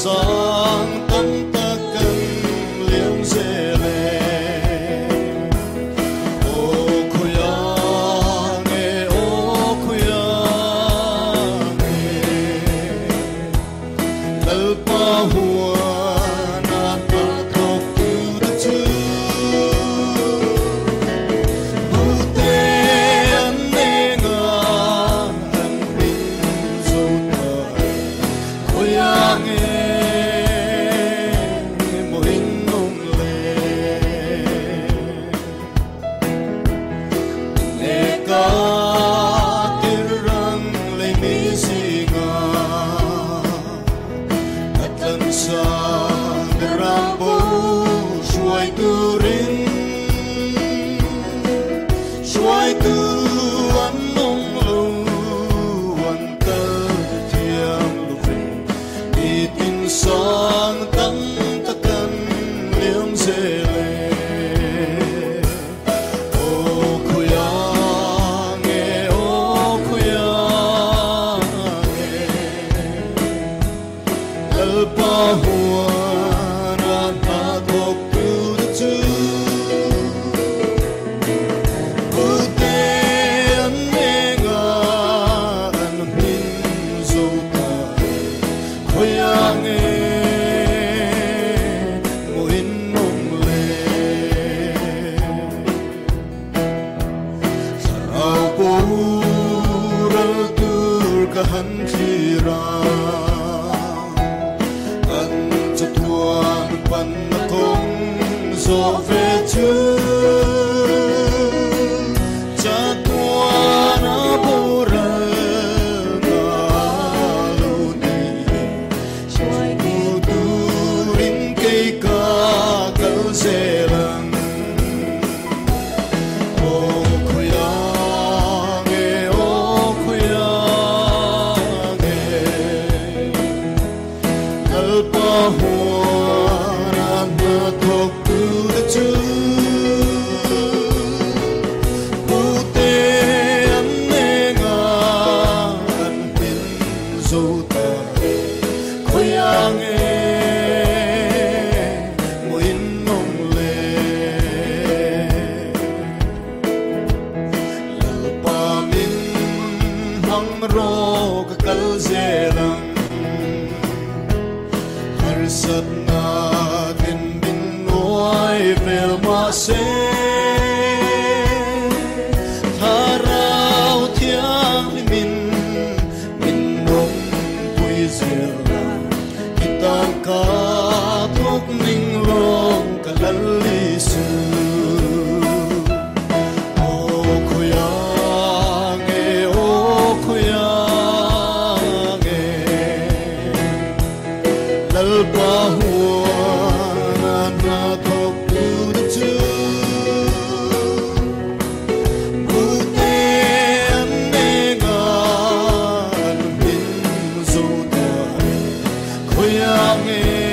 sang tăng ta cần liễu dễ lệ ô khuya nghe ô khuya nghe lal pa hua na ta thok tu da chu bute an ne nga an bin zo ta khuya nghe sang tăng ta cần liễu dễ lệ ô khuya nghe ô khuya nghe lal pa hua na ta thok tu da chu bute an ne nga an min zo ta khuya nghe han khira an chu tuan pan na kong zo ve chu cha tuan a bura na lu ni shoi ku tu rin cây ca kal se lang ro ka kal ze lang har sat na din bin noi vel ma se tharau thiang min nom pui zel kitang ka thok ning rong ka lal li su pa hua na thok tu da chu bute an ne nga an bin zo ta khuya nghe